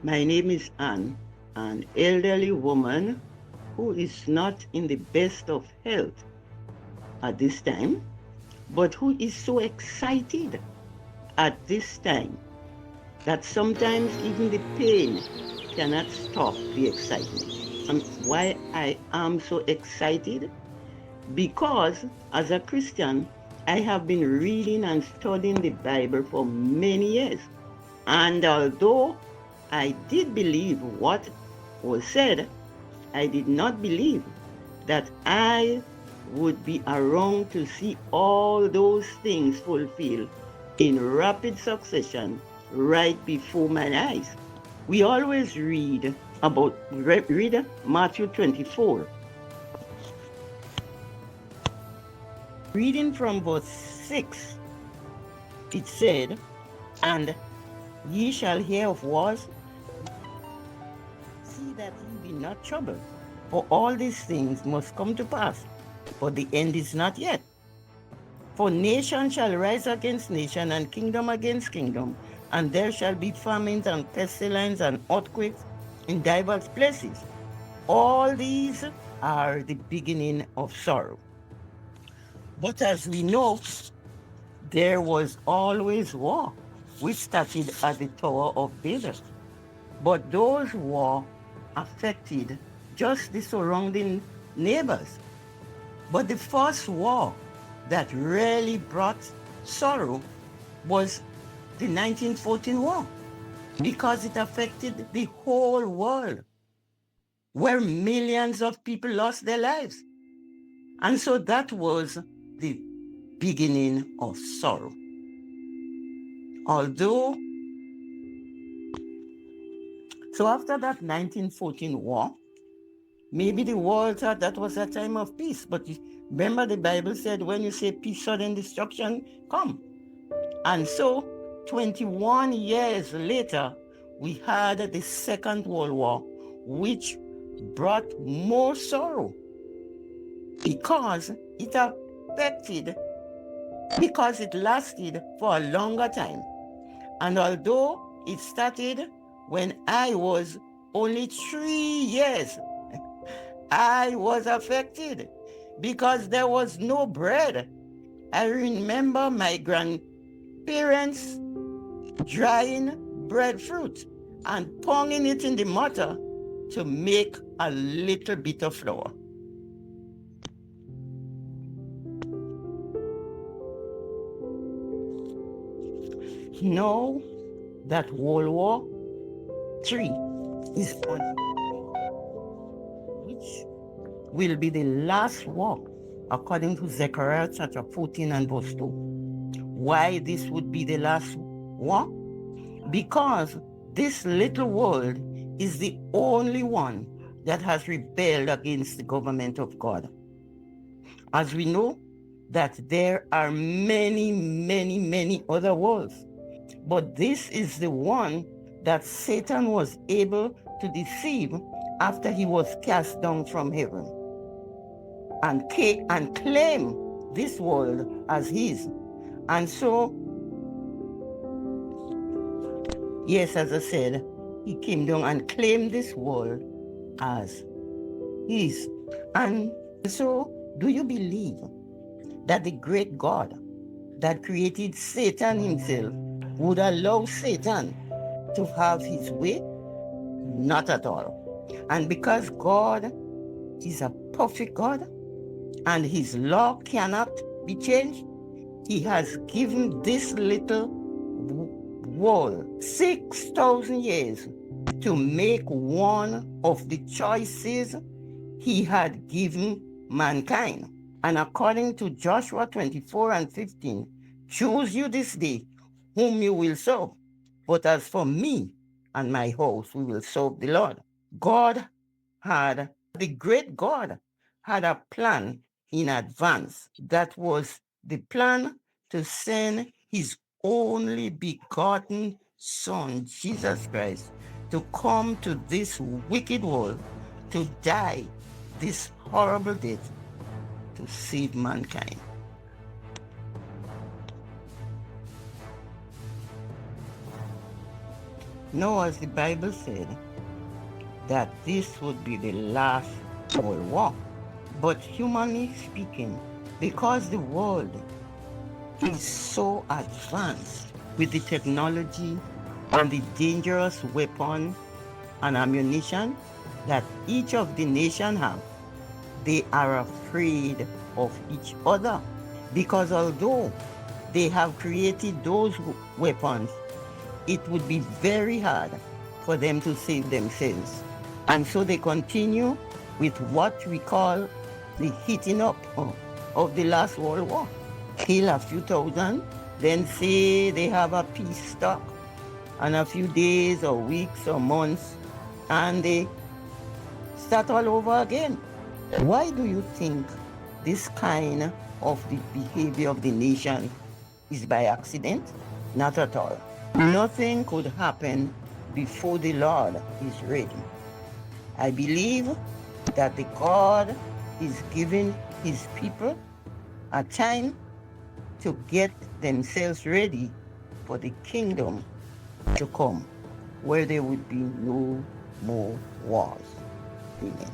My name is Anne, an elderly woman who is not in the best of health at this time, but who is so excited at this time that sometimes even the pain cannot stop the excitement. And why I am so excited? Because as a Christian, I have been reading and studying the Bible for many years. And although I did believe what was said, I did not believe that I would be around to see all those things fulfilled in rapid succession right before my eyes. We always read Matthew 24. Reading from verse 6, it said, "And ye shall hear of wars, see that ye be not troubled. For all these things must come to pass, but the end is not yet. For nation shall rise against nation, and kingdom against kingdom, and there shall be famines and pestilence and earthquakes in divers places. All these are the beginning of sorrow." But as we know, there was always war, which started at the Tower of Babel. But those wars affected just the surrounding neighbors. But the first war that really brought sorrow was the 1914 war, because it affected the whole world, where millions of people lost their lives. And so that was the beginning of sorrow. Although, so after that 1914 war, maybe the world thought that was a time of peace. But remember, the Bible said, when you say peace, sudden destruction come. And so 21 years later, we had the Second World War, which brought more sorrow because it affected, because it lasted for a longer time. And although it started when I was only 3 years, I was affected because there was no bread. I remember my grandparents drying breadfruit and pounding it in the mortar to make a little bit of flour. Now that World War III is on, which will be the last war, according to Zechariah chapter 14 and verse 2. Why this would be the last war? Because this little world is the only one that has rebelled against the government of God. As we know that there are many, many, many other worlds, but this is the one that Satan was able to deceive after he was cast down from heaven and claim this world as his. And so, yes, as I said, he came down and claimed this world as his. And so, do you believe that the great God that created Satan himself would allow Satan to have his way? Not at all. And because God is a perfect God and his law cannot be changed, he has given this little world 6,000 years to make one of the choices he had given mankind. And according to Joshua 24 and 15, choose you this day whom you will serve. But as for me and my house, we will serve the Lord. The great God had a plan in advance. That was the plan to send his only begotten Son, Jesus Christ, to come to this wicked world, to die this horrible death, to save mankind. No, as the Bible said, that this would be the last world war. But humanly speaking, because the world is so advanced with the technology and the dangerous weapon and ammunition that each of the nation have, they are afraid of each other. Because although they have created those weapons, it would be very hard for them to save themselves. And so they continue with what we call the heating up of the last World War. Kill a few thousand, then say they have a peace talk, and a few days or weeks or months, and they start all over again. Why do you think this kind of the behavior of the nation is by accident? Not at all. Nothing could happen before the Lord is ready. I believe that the God is giving his people a time to get themselves ready for the kingdom to come, where there would be no more wars. Amen.